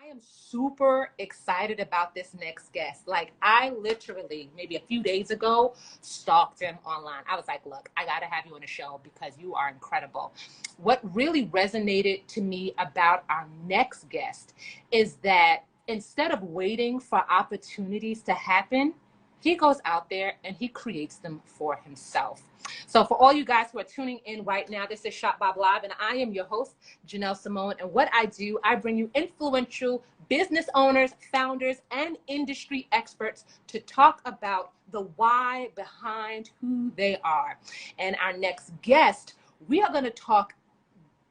I am super excited about this next guest. Like, I literally, maybe a few days ago, stalked him online. I was like, look, I got to have you on the show because you are incredible. What really resonated to me about our next guest is that instead of waiting for opportunities to happen, he goes out there and he creates them for himself. So for all you guys who are tuning in right now, this is Shop Bob Live, and I am your host, Janelle Simone. And what I do, I bring you influential business owners, founders, and industry experts to talk about the why behind who they are. And our next guest, we are going to talk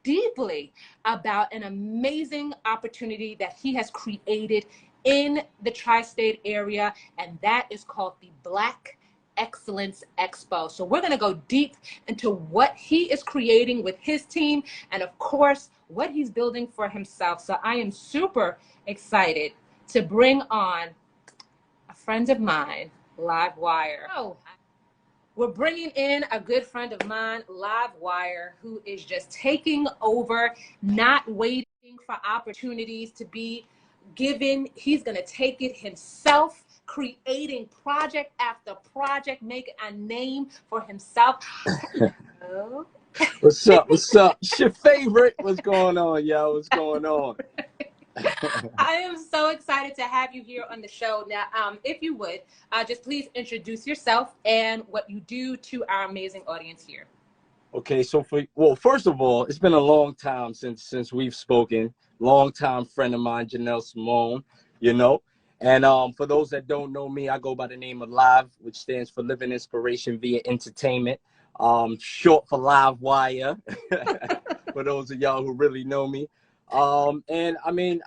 deeply about an amazing opportunity that he has created in the tri-state area, and that is called the Black Excellence Expo. So we're going to go deep into what he is creating with his team and, of course, what he's building for himself. So I am super excited to bring on a friend of mine, Livewire. Oh, we're bringing in a good friend of mine, Livewire, who is just taking over, not waiting for opportunities to be given. He's going to take it himself, creating project after project, making a name for himself. Hello. What's up? What's up? It's your favorite. What's going on, yo? What's going on? I am so excited to have you here on the show. Now, if you would, just please introduce yourself and what you do to our amazing audience here. Okay, so first of all, it's been a long time since we've spoken. Long time friend of mine, Janelle Simone, And for those that don't know me, I go by the name of Live, which stands for Living Inspiration via Entertainment. Short for Livewire, for those of y'all who really know me. And I mean,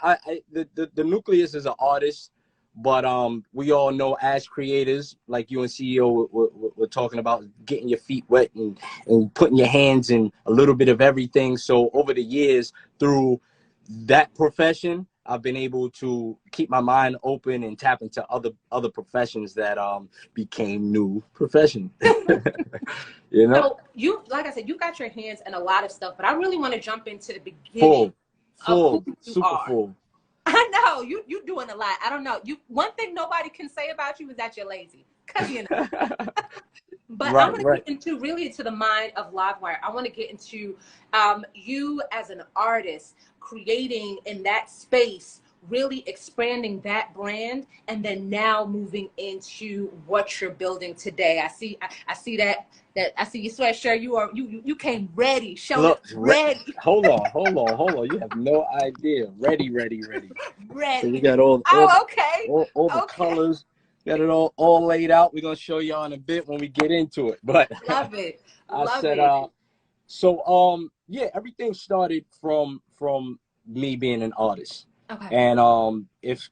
the nucleus is an artist, but we all know as creators, like you and CEO we're talking about getting your feet wet and putting your hands in a little bit of everything. So over the years, through that profession, I've been able to keep my mind open and tap into other professions that became new professions. So you, like I said, you got your hands in a lot of stuff, but I really want to jump into the beginning full, of who you super are. full. I know you doing a lot. I don't know. One thing nobody can say about you is that you're lazy, because But I want to get into the mind of Livewire. I want to get into you as an artist, creating in that space, really expanding that brand, and then now moving into what you're building today. I see that I see your sweatshirt. You came ready. Look, ready. Hold on. You have no idea. Ready. So you got all the colors. Got it all laid out. We're gonna show y'all in a bit when we get into it. But love it. Yeah, everything started from me being an artist. Okay. And if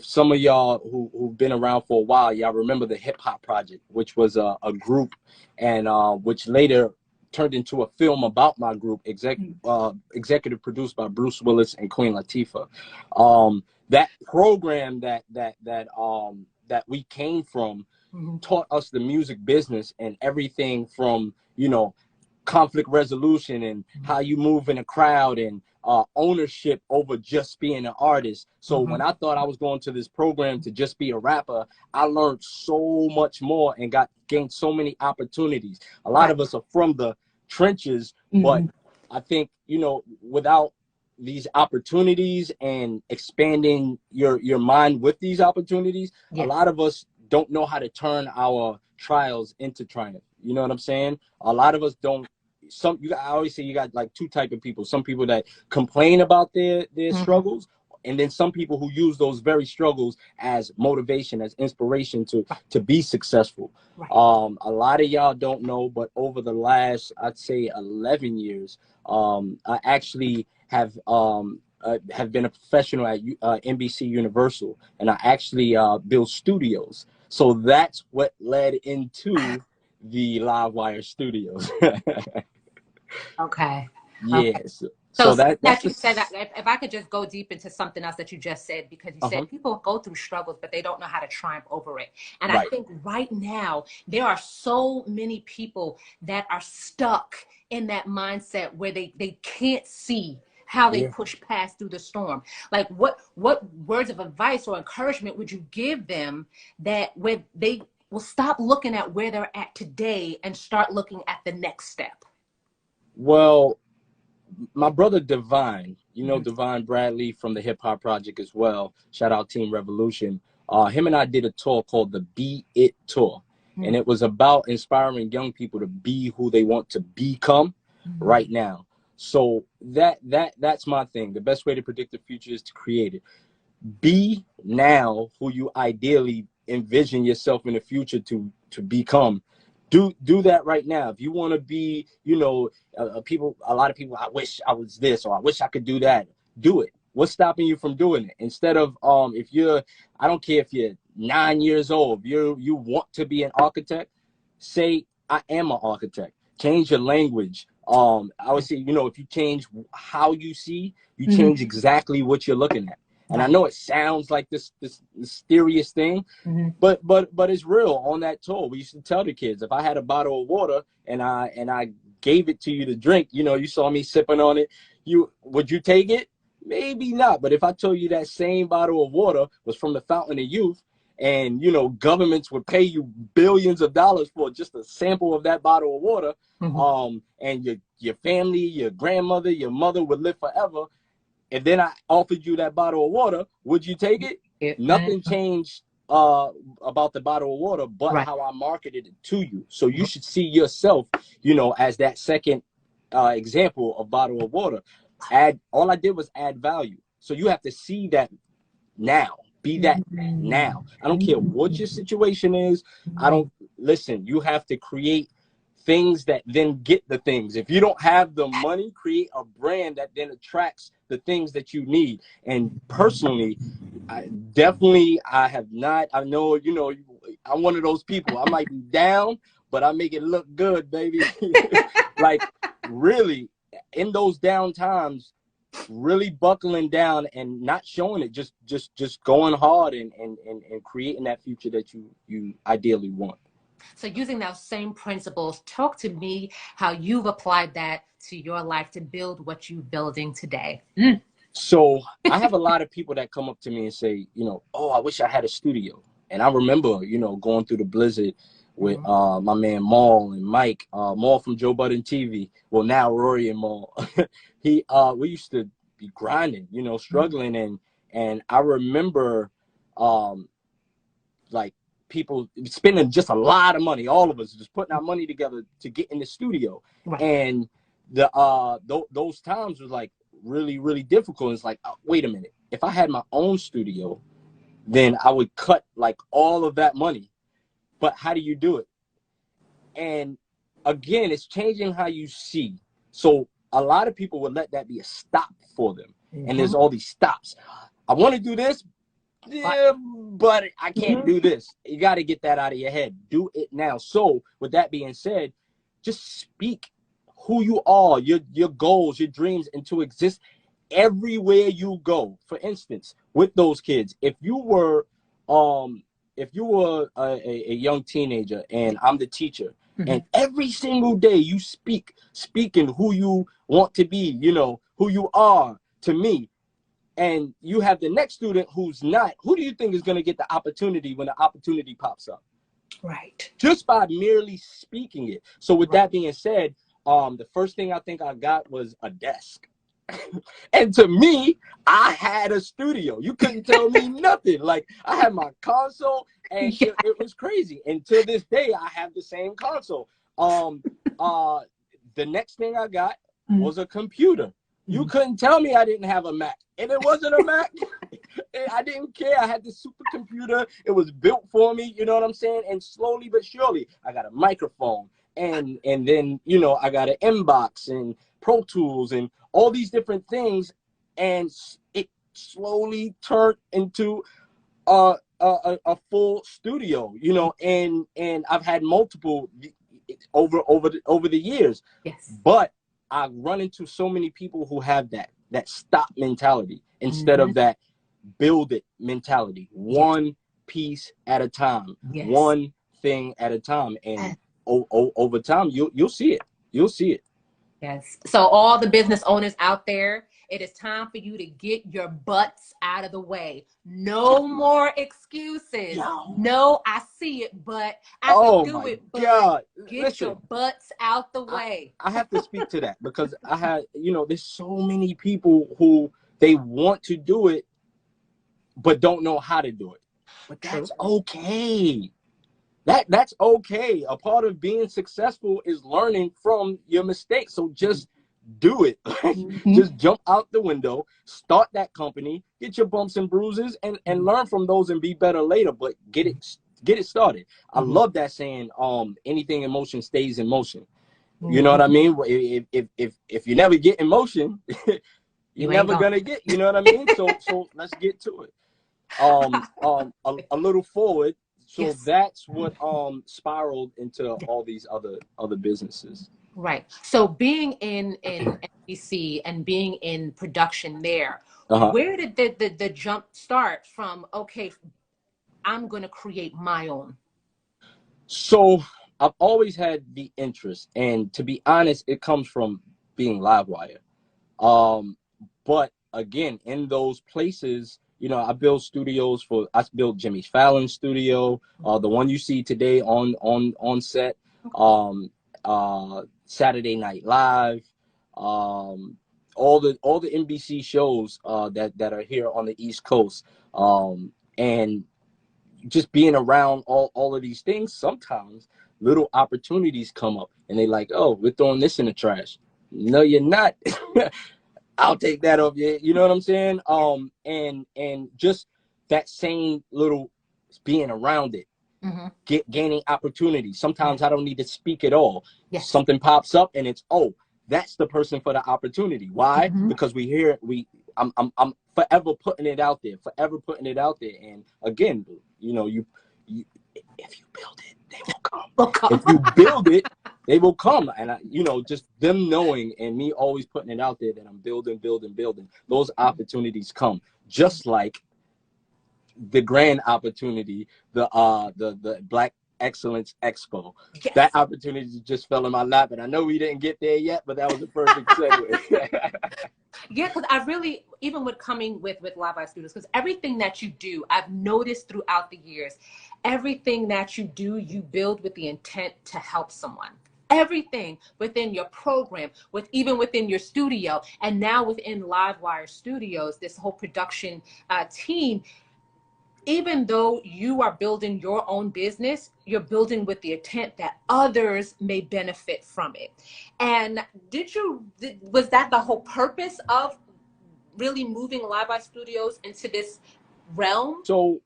some of y'all who've been around for a while, y'all remember the Hip Hop Project, which was a group, and which later turned into a film about my group, executive produced by Bruce Willis and Queen Latifah. That program that we came from taught us the music business and everything from, conflict resolution and how you move in a crowd and ownership over just being an artist. So when I thought I was going to this program to just be a rapper, I learned so much more and gained so many opportunities. A lot of us are from the trenches, but I think, without these opportunities and expanding your mind with these opportunities, a lot of us don't know how to turn our trials into triumph. You know what I'm saying? A lot of us don't. I always say you got like two type of people. Some people that complain about their struggles, and then some people who use those very struggles as motivation, as inspiration to be successful. A lot of y'all don't know, but over the last, I'd say 11 years, I actually have been a professional at NBC Universal, and I actually build studios. So that's what led into the Livewire Studios. Okay. Yes. Okay. So that's you said that if I could just go deep into something else that you just said, because you said people go through struggles, but they don't know how to triumph over it. And I think right now there are so many people that are stuck in that mindset where they can't see how they push past through the storm. Like what words of advice or encouragement would you give them that when they will stop looking at where they're at today and start looking at the next step? Well, my brother Divine, you know, Divine Bradley from the Hip Hop Project as well. Shout out Team Revolution. Him and I did a tour called the Be It Tour. And it was about inspiring young people to be who they want to become right now. So that's my thing. The best way to predict the future is to create it. Be now who you ideally envision yourself in the future to become. Do that right now. If you want to be, you know, a lot of people, I wish I was this, or I wish I could do that. Do it. What's stopping you from doing it? Instead of, if you're, I don't care if you're 9 years old, you want to be an architect, say, I am an architect. Change your language. I would say, you know, if you change how you see, you change exactly what you're looking at. And I know it sounds like this mysterious thing, but it's real. On that tour, we used to tell the kids, if I had a bottle of water and I gave it to you to drink, you know, you saw me sipping on it, would you take it? Maybe not. But if I told you that same bottle of water was from the Fountain of Youth, and, you know, governments would pay you billions of dollars for just a sample of that bottle of water, and your family, your grandmother, your mother would live forever, and then I offered you that bottle of water, would you take it? Nothing changed about the bottle of water, but how I marketed it to you. So you should see yourself, you know, as that second example of bottle of water. All I did was add value. So you have to see that now. Be that now. I don't care what your situation is. Listen, you have to create things that then get the things. If you don't have the money, create a brand that then attracts the things that you need. And personally, I have not, I know, you know, I'm one of those people. I might be down, but I make it look good, baby. Like, really, in those down times, really buckling down and not showing it, just going hard and creating that future that you ideally want. So using those same principles, talk to me how you've applied that to your life to build what you're building today. So I have a lot of people that come up to me and say, you know, oh, I wish I had a studio. And I remember, you know, going through the blizzard with my man Maul and Mike, Maul from Joe Budden TV. Well, now Rory and Maul. We used to be grinding, you know, struggling, and I remember like people spending just a lot of money, all of us just putting our money together to get in the studio. And those times was like really, really difficult. It's like, wait a minute, if I had my own studio, then I would cut like all of that money. But how do you do it? And again, it's changing how you see. So a lot of people would let that be a stop for them. And there's all these stops. I want to do this, but I can't do this. You got to get that out of your head. Do it now. So with that being said, just speak who you are, your goals, your dreams into existence everywhere you go. For instance, with those kids, if you were a young teenager and I'm the teacher, and every single day you speaking who you want to be, you know, who you are to me, and you have the next student who's not, who do you think is going to get the opportunity when the opportunity pops up? Right. Just by merely speaking it. So with that being said, the first thing I think I got was a desk. And to me, I had a studio. You couldn't tell me nothing. Like, I had my console, and it was crazy. And to this day, I have the same console. The next thing I got was a computer. You couldn't tell me I didn't have a Mac. And it wasn't a Mac. I didn't care. I had this supercomputer. It was built for me. You know what I'm saying? And slowly but surely, I got a microphone. And then, you know, I got an inbox and Pro Tools and all these different things. And it slowly turned into a full studio, you know, and I've had multiple over the years. Yes. But I run into so many people who have that stop mentality instead of that build it mentality. One piece at a time, one thing at a time, and over time you'll see it. You'll see it. Yes. So all the business owners out there, It is time for you to get your butts out of the way. No more excuses. Yo. No, I see it, but I Oh can do my it, but God. get your Listen, butts out the way. I have to speak to that because I had, there's so many people who they want to do it, but don't know how to do it. But that's okay. That's okay. A part of being successful is learning from your mistakes. So just do it. Just jump out the window, start that company, get your bumps and bruises, and learn from those and be better later. But get it started. I love that saying. Anything in motion stays in motion. You know what I mean? If you never get in motion, you're never gonna get. You know what I mean? So let's get to it. A little forward. So that's what spiraled into all these other businesses. Right. So being in NBC and being in production there, where did the jump start from? Okay, I'm going to create my own. So I've always had the interest, and to be honest, it comes from being Livewire. But again, in those places, I build studios I built Jimmy Fallon's studio, the one you see today on set, Saturday Night Live, all the NBC shows that are here on the East Coast, and just being around all of these things, sometimes little opportunities come up, and they like, oh, we're throwing this in the trash. No, you're not. I'll take that off you. You know what I'm saying? And just that same little being around it, gaining opportunities. Sometimes I don't need to speak at all. Something pops up and it's, oh, that's the person for the opportunity. Why? Because we hear it. I'm forever putting it out there. And again, you if you build it, they will come. If you build it, they will come. And just them knowing and me always putting it out there that I'm building, those opportunities come. Just like the grand opportunity, the Black Excellence Expo. That opportunity just fell in my lap, and I know we didn't get there yet, but that was a perfect segue. Yeah, because I really, even with coming with Livewire Studios, because everything that you do, I've noticed throughout the years, everything that you do, you build with the intent to help someone. Everything within your program, even within your studio, and now within Livewire Studios, this whole production team, even though you are building your own business, you're building with the intent that others may benefit from it. And was that the whole purpose of really moving Livewire Studios into this realm? So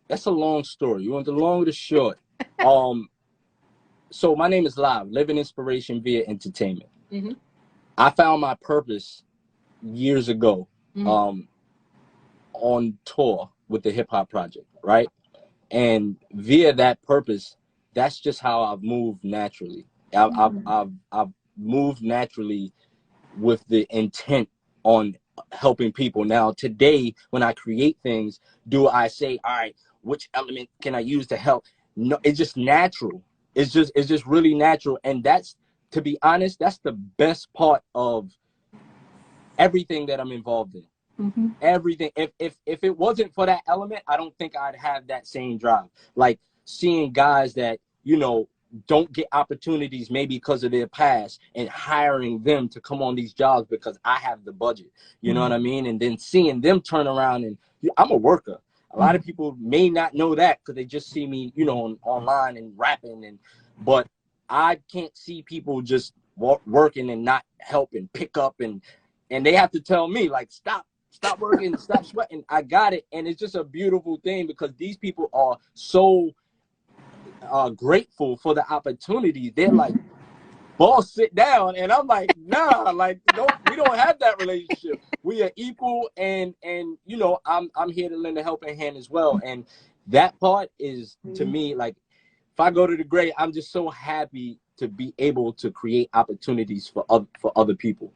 that's a long story. You want the long or the short? So my name is Live, Living Inspiration via Entertainment. I found my purpose years ago on tour with the Hip Hop Project, right? And via that purpose, that's just how I've moved naturally. I've moved naturally with the intent on helping people. Now, today, when I create things, do I say, all right, which element can I use to help? No, it's just natural. It's just really natural. And that's, to be honest, that's the best part of everything that I'm involved in. Everything. If it wasn't for that element, I don't think I'd have that same drive. Like seeing guys that, don't get opportunities maybe because of their past, and hiring them to come on these jobs because I have the budget. You know what I mean? And then seeing them turn around, and I'm a worker. A lot of people may not know that because they just see me, online and rapping, but I can't see people just working and not helping, pick up, and they have to tell me, like, stop working, stop sweating. I got it. And it's just a beautiful thing because these people are so grateful for the opportunity. They're like, boss, sit down. And I'm like, nah, like, we don't have that relationship. We are equal, and I'm here to lend a helping hand as well. And that part is, to me, like, if I go to the grave, I'm just so happy to be able to create opportunities for other people.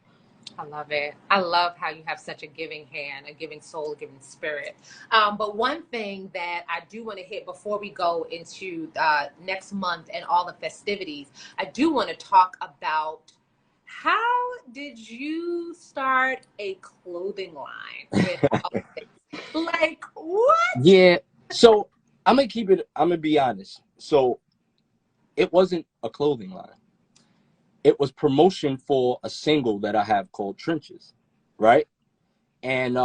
I love it. I love how you have such a giving hand, a giving soul, a giving spirit. But one thing that I do want to hit before we go into next month and all the festivities, I do want to talk about how did you start a clothing line with outfits? Like what? Yeah. So I'm gonna be honest. So it wasn't a clothing line. It was promotion for a single that I have called Trenches, right? And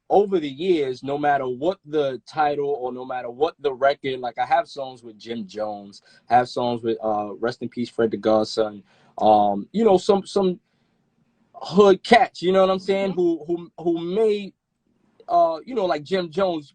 over the years, no matter what the title or no matter what the record, like I have songs with Jim Jones, have songs with rest in peace Fred the Godson, you know, some hood cats, you know what I'm saying, who may you know, like Jim Jones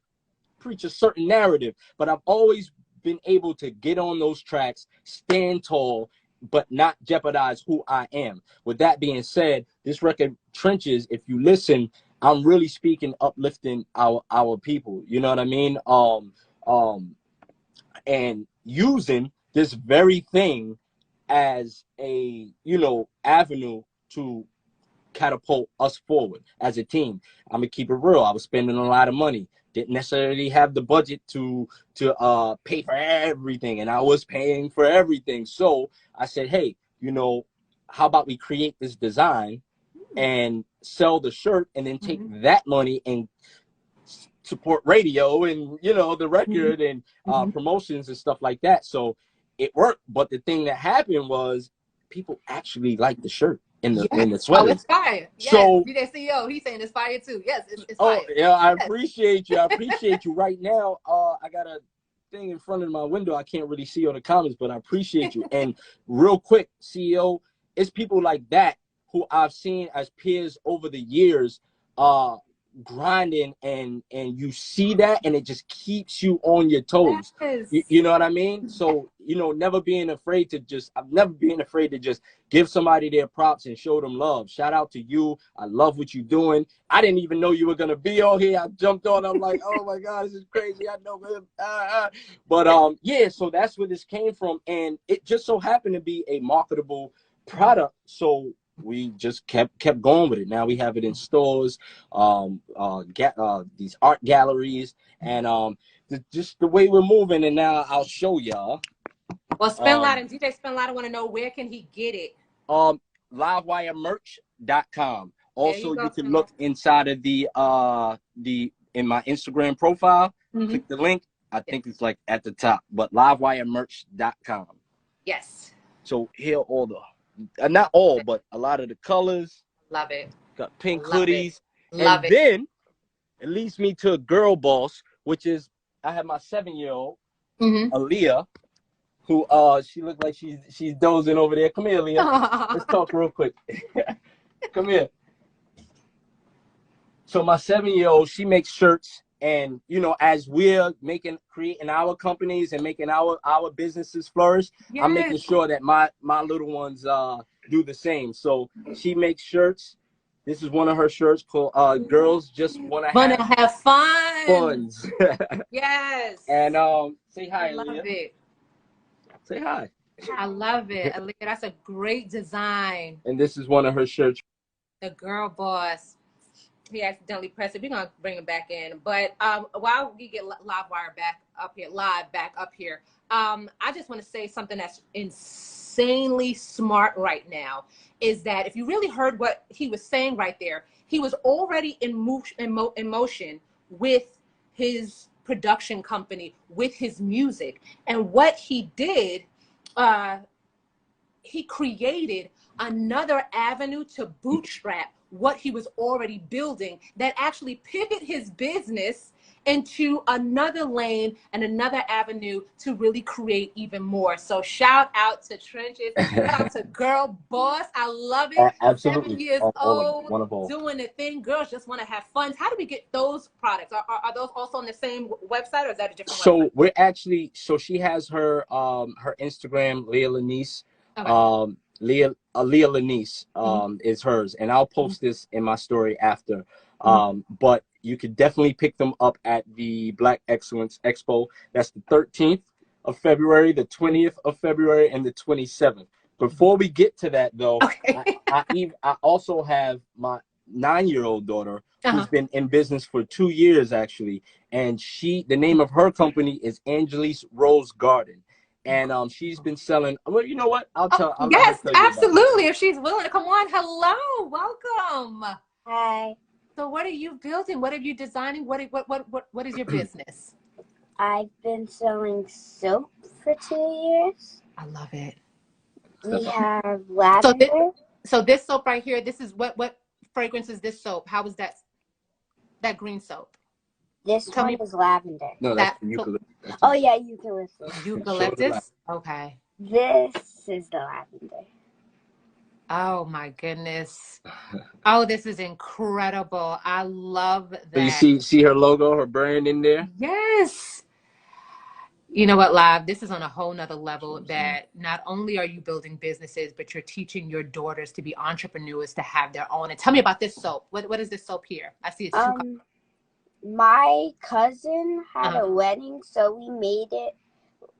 preach a certain narrative, but I've always been able to get on those tracks, stand tall, but not jeopardize who I am. With that being said, this record Trenches, if you listen, I'm really speaking uplifting our people. You know what I mean? And using this very thing as a, you know, avenue to catapult us forward as a team. I'm gonna keep it real. I was spending a lot of money. Didn't necessarily have the budget to pay for everything, and I was paying for everything. So I said, hey, you know, how about we create this design and sell the shirt, and then take that money and support radio and, you know, the record and promotions and stuff like that. So it worked. But the thing that happened was people actually liked the shirt in the Oh, it's sweaters. fire. Yes. So DJ CEO, he's saying it's fire too. Yes, it's oh fire. yeah, I Yes. appreciate you. I appreciate you. Right now, I got a thing in front of my window. I can't really see all the comments, but I appreciate you. And real quick, CEO, it's people like that who I've seen as peers over the years, grinding, and you see that, and it just keeps you on your toes. Yes. You know what I mean? So, you know, never being afraid to just, I've never been afraid to just give somebody their props and show them love. Shout out to you. I love what you're doing. I didn't even know you were gonna be on here. I jumped on. I'm like, oh my God, this is crazy. I know him. But yeah, so that's where this came from, and it just so happened to be a marketable product. So we just kept going with it. Now we have it in stores, these art galleries, and just the way we're moving. And now I'll show y'all. Well, DJ Spinladen want to know, where can he get it? Livewiremerch.com. Also, you can look inside of the in my Instagram profile. Click the link. I think it's like at the top, but livewiremerch.com. Yes. So here are all the, not all, but a lot of the colors. Love it. Got pink hoodies. Love it. Then it leads me to a girl boss, which is, I have my 7-year-old, Aaliyah, who she looked like she's dozing over there. Come here, Aaliyah. Let's talk real quick. Come here. So my 7-year-old, she makes shirts, and you know, as we're creating our companies and making our businesses flourish, yes, I'm making sure that my little ones do the same. So she makes shirts. This is one of her shirts called "Girls Just Wanna Have Fun." Yes. And say hi, I love it. Say hi. I love it, Aaliyah. That's a great design. And this is one of her shirts. The girl boss. He accidentally pressed it. We're gonna bring him back in, but while we get Livewire back up here, I just want to say something that's insanely smart right now. Is that if you really heard what he was saying right there, he was already in motion with his production company, with his music, and what he did, he created another avenue to bootstrap what he was already building, that actually pivot his business into another lane and another avenue to really create even more. So shout out to Trenches, shout out to Girl Boss. I love it. Absolutely. 7 years old, doing the thing. Girls just want to have fun. How do we get those products? Are those also on the same website, or is that a different website? We're actually, she has her her Instagram, Leah Lanice. Okay. Leah Lanice is hers, and I'll post this in my story after. But you could definitely pick them up at the Black Excellence Expo. That's the 13th of February, the 20th of February, and the 27th. Before we get to that, though, okay. I also have my 9-year-old daughter who's been in business for 2 years, actually. And the name of her company is Angelise Rose Garden. and she's been selling. Well, you know what? I'll let her Yes, tell you about it. absolutely. If she's willing to come on, hello, welcome. Hi. So, what are you building? What are you designing? What is your business? I've been selling soap for 2 years. I love it. We have So this, lavender. so this soap right here. This is what fragrance is this soap? How is that green soap? This Tell one me is lavender. No, that's the eucalyptus. Oh yeah, eucalyptus. Eucalyptus. Okay. This is the lavender. Oh my goodness. Oh, this is incredible. I love that. So you see her logo, her brand in there? Yes. You know what, Live? This is on a whole nother level that not only are you building businesses, but you're teaching your daughters to be entrepreneurs, to have their own. And tell me about this soap. What is this soap here? I see it's My cousin had a wedding, so we made it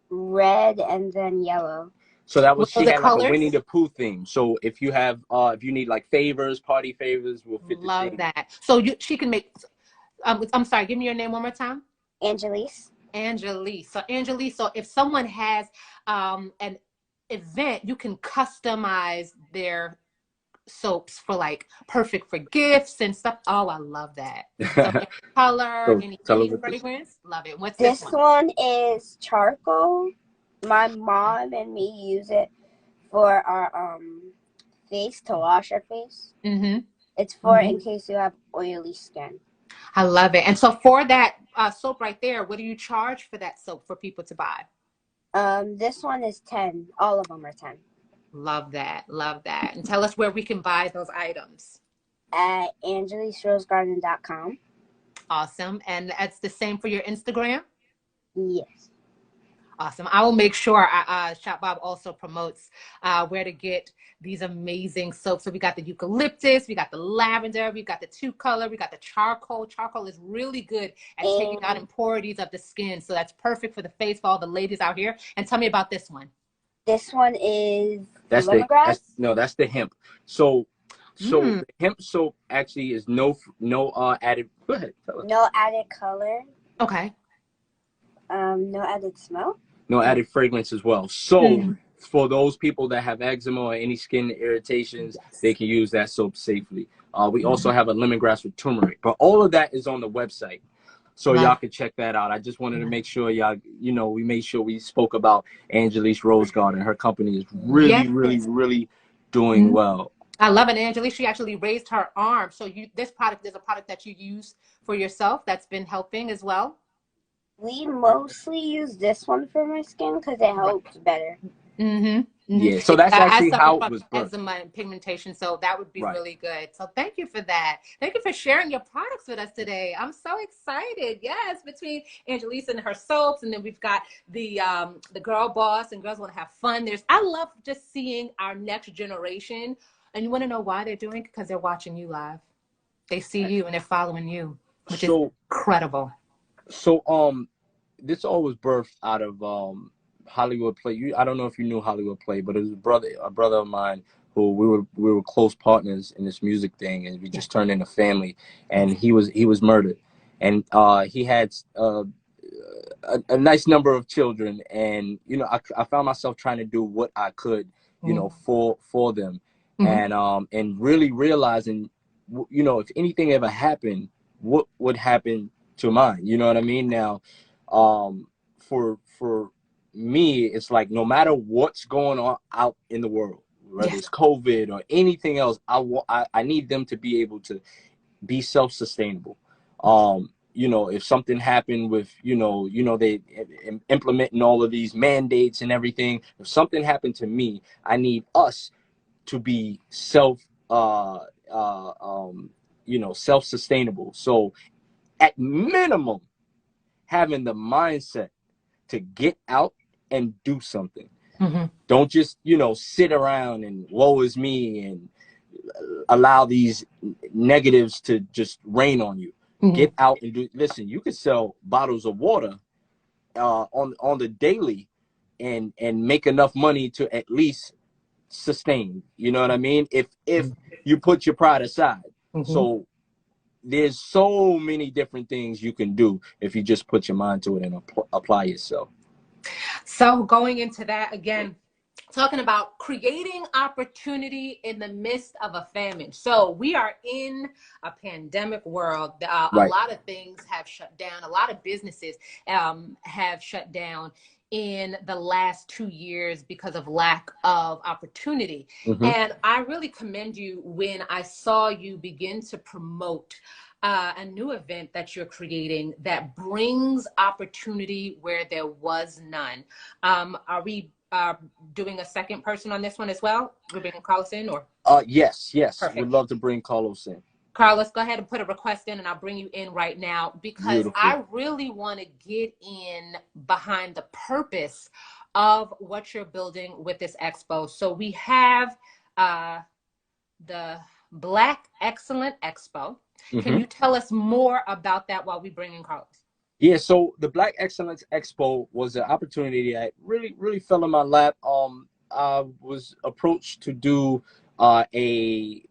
red and then yellow. So that was, she the had colors? like a Winnie the Pooh theme. So if you have, if you need like favors, party favors, we'll fit the Love theme. that. So she can make, I'm sorry, give me your name one more time. Angelise. Angelise. So Angelise, so if someone has an event, you can customize their soaps for like perfect for gifts and stuff. Oh, I love that. So any color, any fragrance, love it. What's this one? This one is charcoal. My mom and me use it for our face, to wash our face. It's for in case you have oily skin. I love it. And so for that soap right there, what do you charge for that soap for people to buy? This one is 10. All of them are 10. Love that. Love that. And tell us where we can buy those items. At AngelisRoseGarden.com. Awesome. And that's the same for your Instagram? Yes. Awesome. I will make sure Shop Bob also promotes where to get these amazing soaps. So we got the eucalyptus, we got the lavender, we got the 2-color, we got the charcoal. Charcoal is really good at taking out impurities of the skin. So that's perfect for the face, for all the ladies out here. And tell me about this one. This one is that's lemongrass. The hemp. So the hemp soap actually is no added. Go ahead. Tell us. No added color. Okay. No added smell. No added fragrance as well. So for those people that have eczema or any skin irritations, they can use that soap safely. We also have a lemongrass with turmeric, but all of that is on the website. So y'all can check that out. I just wanted to make sure y'all, we made sure we spoke about Angelise Rose Garden. Her company is really doing well. I love it. Angelise, she actually raised her arm. So there's a product that you use for yourself that's been helping as well? We mostly use this one for my skin because it helps better. Yeah, so that's actually how it was birthed. Eczema and pigmentation, so that would be really good. So thank you for that. Thank you for sharing your products with us today. I'm so excited. Yes, between Angelise and her soaps, and then we've got the girl boss and girls want to have fun. I love just seeing our next generation, and you want to know why they're doing it? Because they're watching you live. They see you and they're following you, which is incredible. So this all was birthed out of Hollywood Play. I don't know if you knew Hollywood Play, but it was a brother of mine who we were close partners in this music thing, and we just turned into family. And he was murdered, and he had a nice number of children, and I found myself trying to do what I could, for them, and really realizing, if anything ever happened, what would happen to mine? You know what I mean? Now, for me, it's like no matter what's going on out in the world, whether it's COVID or anything else, I need them to be able to be self-sustainable. If something happened with, they implementing all of these mandates and everything, if something happened to me, I need us to be self-sustainable. So at minimum, having the mindset to get out and do something. Don't just, sit around and woe is me and allow these negatives to just rain on you. Get out and do. Listen, you could sell bottles of water on the daily and make enough money to at least sustain. You know what I mean? If you put your pride aside. So there's so many different things you can do if you just put your mind to it and apply yourself. So going into that again, talking about creating opportunity in the midst of a famine. So we are in a pandemic world. A Right. lot of things have shut down. A lot of businesses have shut down in the last 2 years because of lack of opportunity. And I really commend you when I saw you begin to promote a new event that you're creating that brings opportunity where there was none. Are we doing a second person on this one as well? We're bringing Carlos in, or? Yes. Perfect. We'd love to bring Carlos in. Carlos, go ahead and put a request in, and I'll bring you in right now, because Beautiful. I really want to get in behind the purpose of what you're building with this expo. So we have the Black Excellence Expo. Can you tell us more about that while we bring in Carlos? Yeah, so the Black Excellence Expo was an opportunity that really fell in my lap. I was approached to do a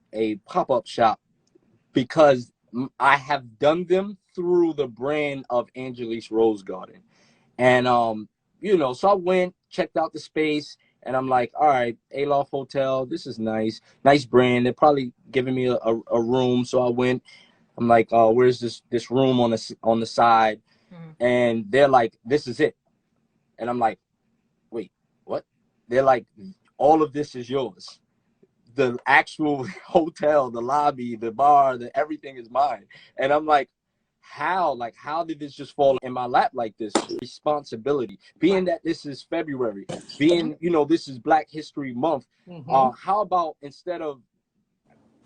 pop-up shop because I have done them through the brand of Angelique's Rose Garden. And you know, so I went, checked out the space, and I'm like, all right, Aloft Hotel, this is nice brand. They're probably giving me a room. So I went, I'm like, where's this room on the side? And they're like, this is it. And I'm like, wait, what? They're like, all of this is yours. The actual hotel, the lobby, the bar, everything is mine. And I'm like, how? Like, how did this just fall in my lap like this? Responsibility. Being that this is February, being, you know, this is Black History Month. How about, instead of,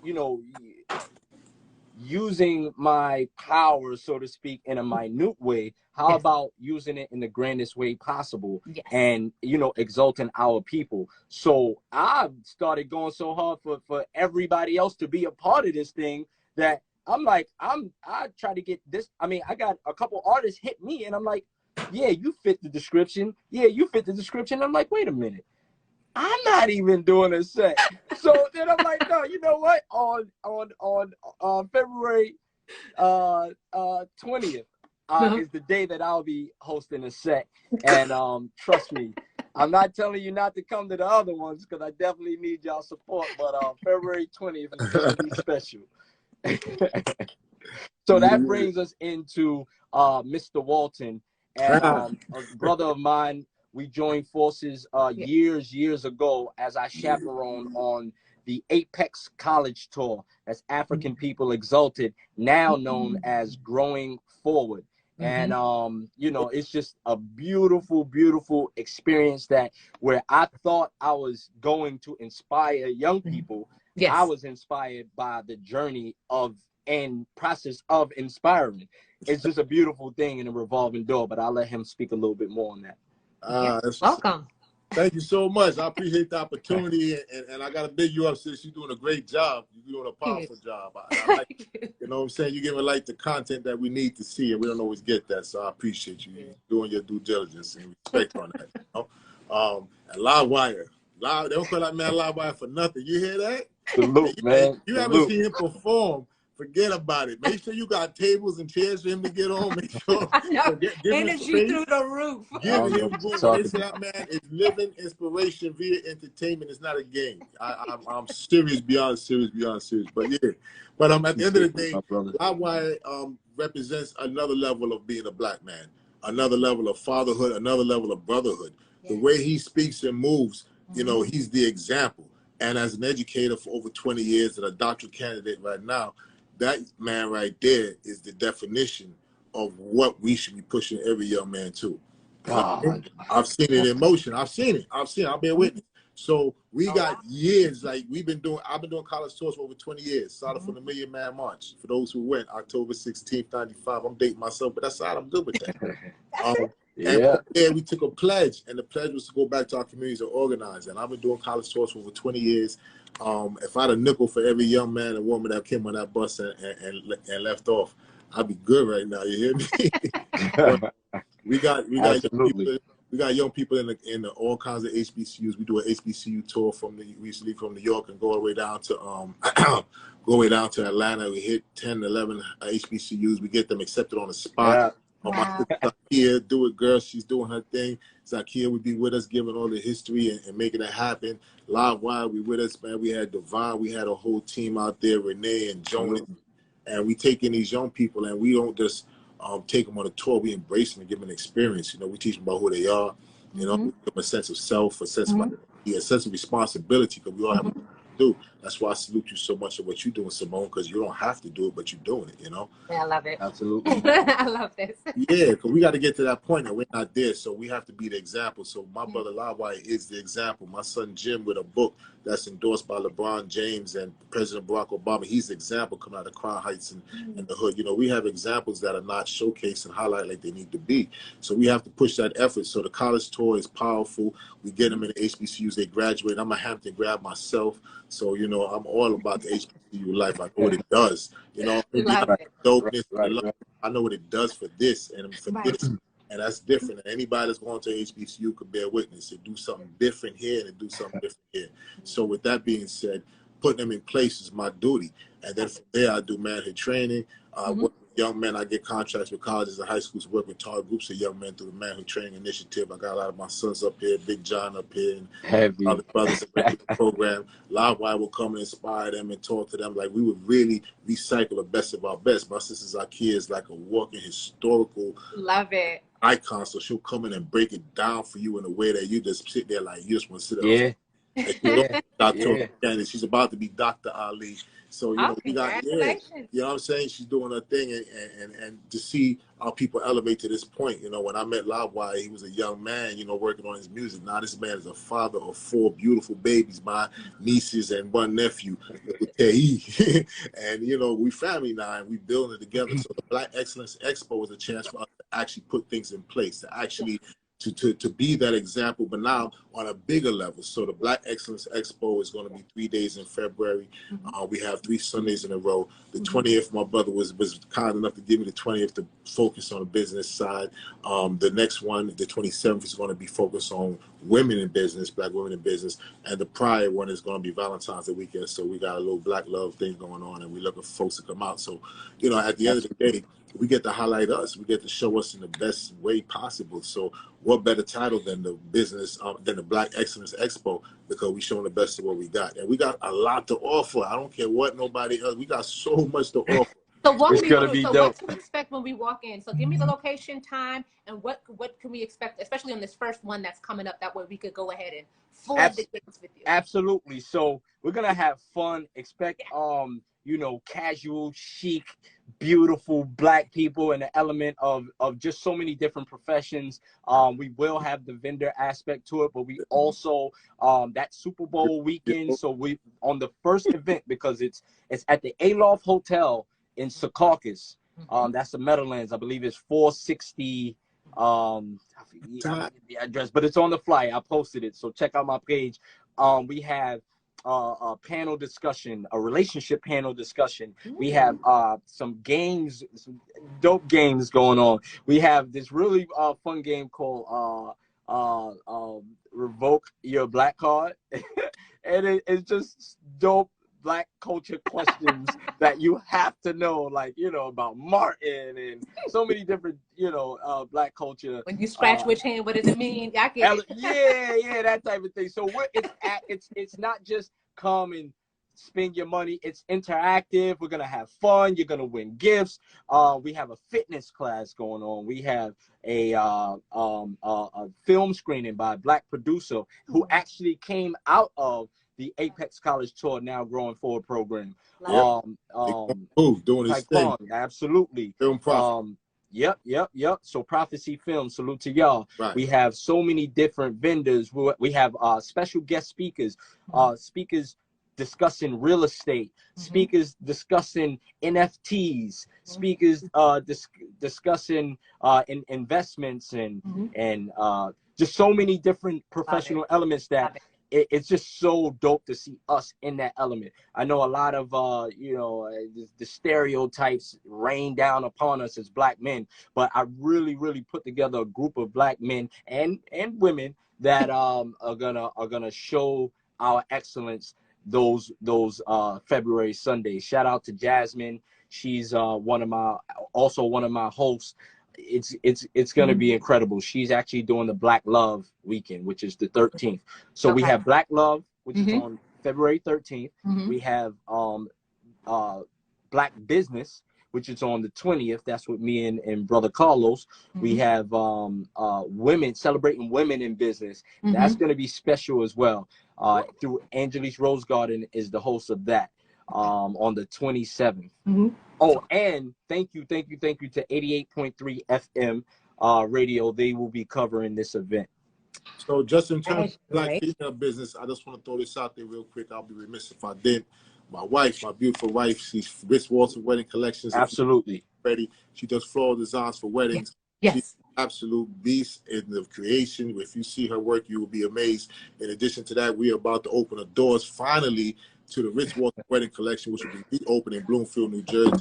you know, using my power, so to speak, in a minute way, how about using it in the grandest way possible? And, you know, exalting our people. So I started going so hard for everybody else to be a part of this thing that I'm like, I try to get this. I mean, I got a couple artists hit me and I'm like, yeah, you fit the description. Yeah, you fit the description. I'm like, wait a minute, I'm not even doing a set. So then I'm like, no, you know what? On February 20th is the day that I'll be hosting a set. And trust me, I'm not telling you not to come to the other ones because I definitely need y'all support. But February 20th is going to be special. So that brings us into Mr. Walton, and a brother of mine. We joined forces years ago as I chaperone on the Apex College Tour. That's African People Exalted, now known as Growing Forward. And you know, it's just a beautiful experience that where I thought I was going to inspire young people. I was inspired by the journey of and process of inspiring. It's just a beautiful thing in a revolving door, but I'll let him speak a little bit more on that. Welcome. Thank you so much. I appreciate the opportunity, and I got to big you up, sis. You're doing a great job. You're doing a powerful job. I like, you know what I'm saying? You're giving like the content that we need to see, and we don't always get that. So I appreciate you. You're doing your due diligence and respect on that. You know? And Livewire. They don't call that man Livewire for nothing. You hear that? Salute, man. You haven't seen him perform. Forget about it. Make sure you got tables and chairs for him to get on. Make sure give energy through the roof. Give him room. They say that man is living inspiration via entertainment. It's not a game. I'm serious beyond serious. But yeah, but at the end of the day, Livewire represents another level of being a Black man, another level of fatherhood, another level of brotherhood. The way he speaks and moves, you know, he's the example. And as an educator for over 20 years and a doctoral candidate right now, that man right there is the definition of what we should be pushing every young man to. I've seen it in motion. I've seen it. I've been witness. So we got years, like I've been doing college tours for over 20 years. Started from the Million Man March. For those who went, October 16th, 95. I'm dating myself, but that's all right. I'm good with that. And we took a pledge, and the pledge was to go back to our communities and organize. And I've been doing college tours for over 20 years. If I had a nickel for every young man and woman that came on that bus and left off, I'd be good right now. You hear me? we got young people in all kinds of HBCUs. We do an HBCU tour we used to leave from New York and go all the way down to Atlanta. We hit 10, 11 HBCUs. We get them accepted on the spot. Wow. My sister Zakia, do it, girl. She's doing her thing. Zakia would be with us, giving all the history and making it happen. Livewire, we with us, man. We had Devon. We had a whole team out there, Renee and Jonas. And we take in these young people, and we don't just take them on a tour. We embrace them and give them an experience. You know, we teach them about who they are. You know, we give them a sense of self, a sense of identity, a sense of responsibility, because we all have to do. That's why I salute you so much of what you're doing, Simone, because you don't have to do it, but you're doing it, you know? Yeah, I love it. Absolutely. I love this. Yeah, because we got to get to that point that we're not there, so we have to be the example. So my brother Livewire is the example. My son Jim, with a book that's endorsed by LeBron James and President Barack Obama, he's the example coming out of Crown Heights and the hood. You know, we have examples that are not showcased and highlighted like they need to be. So we have to push that effort. So the college tour is powerful. We get them in the HBCUs, they graduate. I'm a Hampton grad myself, so, you know, I'm all about the HBCU life. I know what it does. You know, dopeness, I know what it does for this and for this, and that's different. And anybody that's going to HBCU could bear witness. It do something different here and it do something different here. So with that being said, putting them in place is my duty. And then from there, I do manhood training. Work with young men. I get contracts with colleges and high schools to work with target groups of young men through the Manhood Training Initiative. I got a lot of my sons up here, Big John up here, and other brothers that went through the program. Livewire will come and inspire them and talk to them. Like, we would really recycle the best of our best. My sister Zakia is like a walking historical icon, so she'll come in and break it down for you in a way that you just sit there like you just want to sit there. She's about to be Dr. Ali. So, you know, we got, you know what I'm saying? She's doing her thing, and to see our people elevate to this point. You know, when I met Livewire, he was a young man, you know, working on his music. Now this man is a father of 4 beautiful babies, my nieces and 1 nephew. And, you know, we family now, and we building it together. So the Black Excellence Expo is a chance for us to actually put things in place, to actually to be that example, but now on a bigger level. So the Black Excellence Expo is going to be 3 days in February. We have 3 Sundays in a row. The 20th, my brother was kind enough to give me the 20th to focus on the business side. The next one, the 27th, is going to be focused on women in business, Black women in business. And the prior one is going to be Valentine's Day weekend. So we got a little Black love thing going on, and we're looking for folks to come out. So, you know, at the end of the day, we get to highlight us. We get to show us in the best way possible. So what better title than the business, than the Black Excellence Expo, because we showing the best of what we got. And we got a lot to offer. I don't care what nobody else. We got so much to offer. So what to expect when we walk in? So give me the location, time, and what can we expect, especially on this first one that's coming up, that way we could go ahead and flood the gates with you. Absolutely. So we're gonna have fun. Expect you know, casual, chic, beautiful Black people, and the element of just so many different professions. We will have the vendor aspect to it, but we also that Super Bowl weekend. So we on the first event, because it's at the Aloft Hotel in Secaucus. That's the Meadowlands. I believe it's 460. I forget the address, but it's on the flyer. I posted it, so check out my page. We have a panel discussion, a relationship panel discussion. We have some games, some dope games going on. We have this really fun game called Revoke Your Black Card. And it's just dope Black culture questions that you have to know, like, you know, about Martin and so many different, you know, Black culture. When you scratch which hand, what does it mean? I get it. Yeah, that type of thing. So it's not just come and spend your money. It's interactive. We're gonna have fun. You're gonna win gifts. We have a fitness class going on. We have a film screening by a Black producer who actually came out of the Apex College Tour Now Growing Forward program. Doing his thing. Absolutely. Film Prophet. Yep. So Prophecy Film, salute to y'all. Right. We have so many different vendors. We have special guest speakers, speakers discussing real estate, speakers discussing NFTs, speakers discussing investments and just so many different professional elements that it's just so dope to see us in that element. I know a lot of you know, the stereotypes rain down upon us as Black men, but I really put together a group of Black men and women that are gonna show our excellence those February Sundays. Shout out to Jasmine. She's one of my hosts. it's going to be incredible. She's actually doing the Black Love weekend, which is the 13th. So we have Black Love, which is on February 13th. We have Black Business, which is on the 20th. That's with me and brother Carlos. We have women, celebrating women in business. That's going to be special as well. Through Angelique Rose Garden is the host of that on the 27th. Oh, and thank you to 88.3 FM radio. They will be covering this event. So just in terms of Black female business, I just want to throw this out there real quick. I'll be remiss if I didn't. My wife, my beautiful wife, she's Rich Walter Wedding Collections. Absolutely. Ready. She does floral designs for weddings. Yes. She's an absolute beast in the creation. If you see her work, you will be amazed. In addition to that, we are about to open the doors finally to the Rich Walter Wedding Collection, which will be reopened in Bloomfield, New Jersey.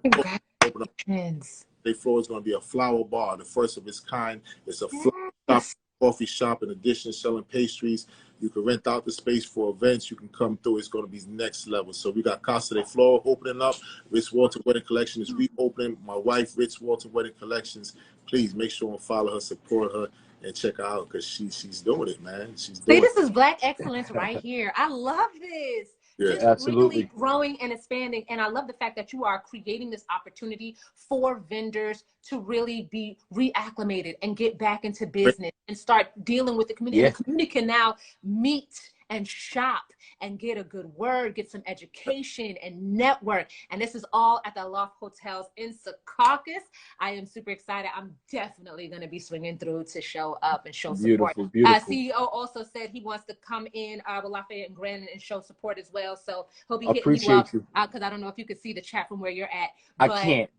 Congratulations. The floor is going to be a flower bar, the first of its kind. It's a flower shop, coffee shop, in addition, selling pastries. You can rent out the space for events. You can come through. It's going to be next level. So we got Casa de Flor opening up. Rich Walter Wedding Collection is reopening. My wife, Rich Walter Wedding Collections. Please make sure and follow her, support her, and check her out because she's doing it, man. She's doing it. This is Black excellence right here. I love this. Yeah, just absolutely. Really growing and expanding. And I love the fact that you are creating this opportunity for vendors to really be reacclimated and get back into business and start dealing with the community. And the community can now meet and shop and get a good word, get some education and network. And this is all at the Loft Hotels in Secaucus. I am super excited. I'm definitely going to be swinging through to show up and show support. Beautiful. CEO also said he wants to come in with Lafayette and Grand and show support as well. So he'll be hitting you up because I don't know if you can see the chat from where you're at. But... I can't.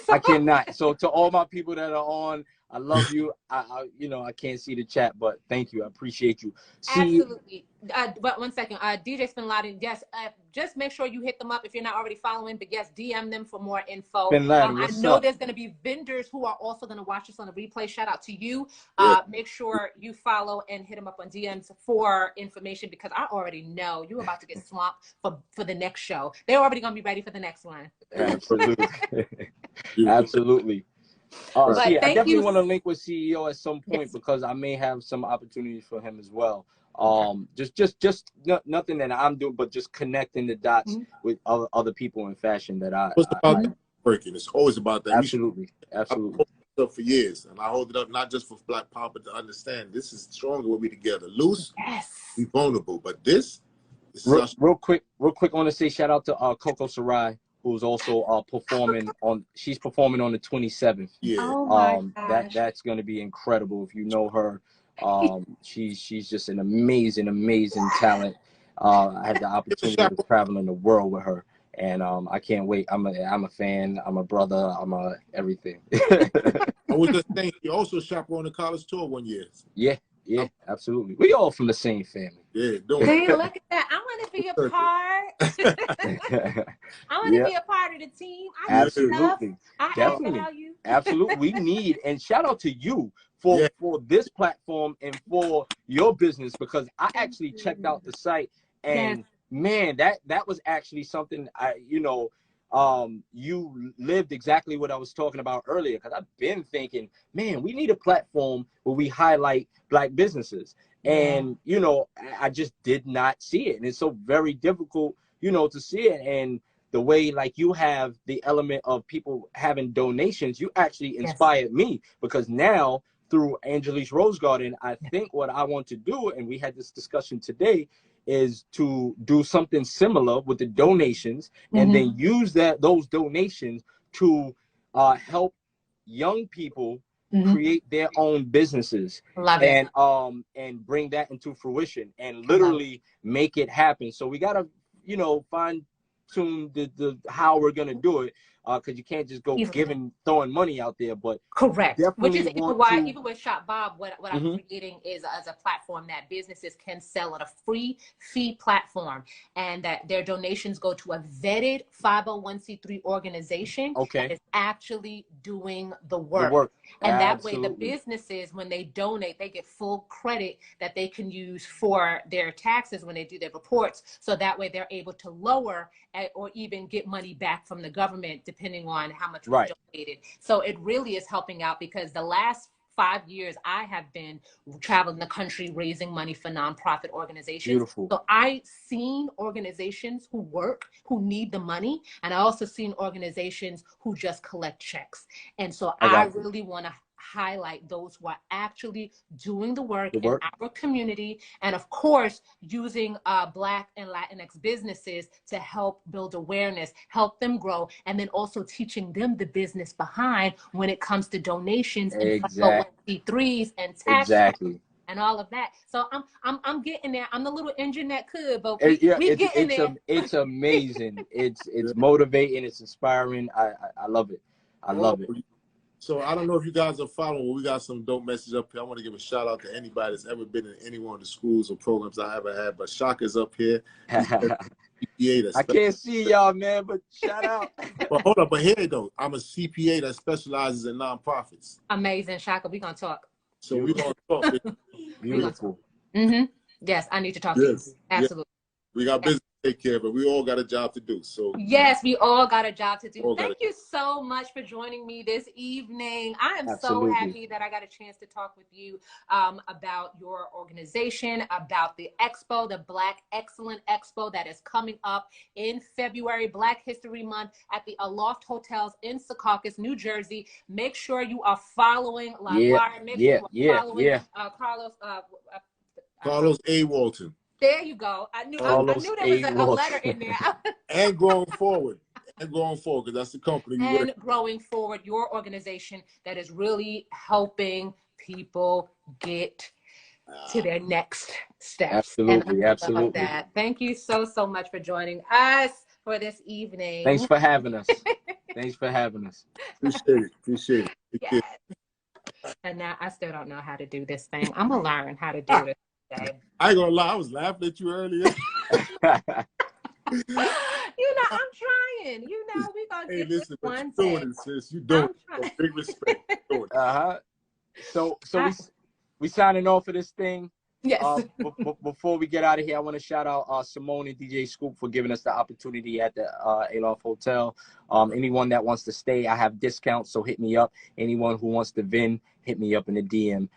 I cannot. So to all my people that are on, I love you. I can't see the chat, but thank you. I appreciate you. Absolutely. But 1 second. DJ Spin Laden, yes, just make sure you hit them up if you're not already following, but yes, DM them for more info. Laden, I know there's going to be vendors who are also going to watch this on the replay. Shout out to you. Make sure you follow and hit them up on DMs for information because I already know you're about to get swamped for the next show. They're already going to be ready for the next one. Absolutely. Absolutely. I definitely want to link with CEO at some point because I may have some opportunities for him as well. Just nothing that I'm doing, but just connecting the dots with other people in fashion that working. It's always about that. Absolutely. I've held it up for years, and I hold it up not just for Black Power, but to understand this is stronger when we together. Loose, be vulnerable, but this is real quick. I want to say shout out to Coco Sarai, who's also performing on. She's performing on the 27th. Yeah. Oh my gosh. That's going to be incredible if you know her. She's just an amazing talent. I had the opportunity to travel in the world with her, and I can't wait. I'm a fan. I'm a brother. I'm a everything. I was just saying, you also chaperoned the college tour one year. Yeah, absolutely. We all from the same family. Yeah, hey, look at that. I want to be a part. I want to be a part of the team. Absolutely. Definitely. Absolutely. We need, and shout out to you for this platform and for your business, because I actually checked out the site and man, that was actually something you lived exactly what I was talking about earlier, because I've been thinking, man, we need a platform where we highlight Black businesses. And, I just did not see it. And it's so very difficult, to see it. And the way, like, you have the element of people having donations, you actually inspired me, because now through Angelique Rose Garden, I think what I want to do, and we had this discussion today, is to do something similar with the donations and then use those donations to help young people create their own businesses. And bring that into fruition and literally make it happen. So we gotta, fine tune the how we're gonna do it. Because you can't just go throwing money out there, but correct. Which is why even with Shop Bob, what I'm creating is as a platform that businesses can sell at a free fee platform, and that their donations go to a vetted 501c3 organization that is actually doing the work. And that way, the businesses, when they donate, they get full credit that they can use for their taxes when they do their reports. So that way, they're able to lower or even get money back from the government, depending on how much we donated. So it really is helping out, because the last 5 years I have been traveling the country raising money for nonprofit organizations. Beautiful. So I seen organizations who work, who need the money, and I also seen organizations who just collect checks. And so I really want to highlight those who are actually doing the work in our community, and of course using Black and Latinx businesses to help build awareness, help them grow, and then also teaching them the business behind when it comes to donations and C3s and tax and all of that. So I'm getting there. I'm the little engine that could, but we getting there. It's amazing. It's motivating. It's inspiring. I love it. I love it. So I don't know if you guys are following, but we got some dope messages up here. I want to give a shout out to anybody that's ever been in any one of the schools or programs I ever had. But Shaka's up here. I can't see y'all, man, but shout out. But hold up, but here though, I'm a CPA that specializes in nonprofits. Amazing, Shaka. We're gonna talk. So we're gonna talk. Beautiful. Yes, I need to talk to you. Absolutely. We got business to take care of, but we all got a job to do. So yes, we all got a job to do. Thank you so much for joining me this evening. I am so happy that I got a chance to talk with you about your organization, about the expo, the Black Excellence Expo that is coming up in February, Black History Month, at the Aloft Hotels in Secaucus, New Jersey. Make sure you are following Livewire. Make sure you are following Carlos A. Walton. There you go. I knew there was a letter in there. And going forward. Because that's the company. And growing forward, your organization that is really helping people get to their next steps. Absolutely, absolutely. Love that. Thank you so much for joining us for this evening. Thanks for having us. Thanks for having us. Appreciate it. Yes. And now I still don't know how to do this thing. I'm gonna learn how to do this. I ain't gonna lie, I was laughing at you earlier. I'm trying. We're gonna get this one doing it, sis. You doing it. Big respect. So we signing off for this thing. Yes. Before we get out of here, I want to shout out Simone and DJ Scoop for giving us the opportunity at the Aloft Hotel. Anyone that wants to stay, I have discounts, so hit me up. Anyone who wants to vin, hit me up in the DM.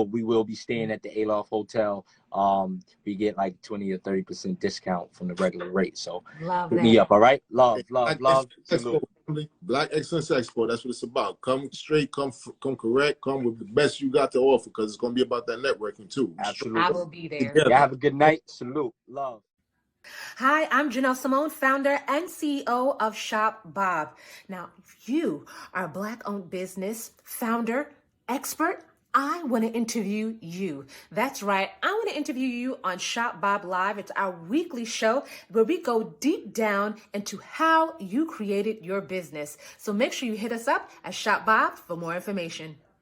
We will be staying at the Aloft Hotel. We get like 20 or 30% discount from the regular rate. So hit me up, all right? Love. Salute. Black Excellence Expo, that's what it's about. Come straight, come correct, come with the best you got to offer, because it's going to be about that networking too. Absolutely. I will be there. Y'all have a good night. Salute. Love. Hi, I'm Janelle Simone, founder and CEO of Shop Bob. Now, if you are a Black-owned business, founder, expert, I want to interview you. That's right. I want to interview you on Shop Bob Live. It's our weekly show where we go deep down into how you created your business. So make sure you hit us up at Shop Bob for more information.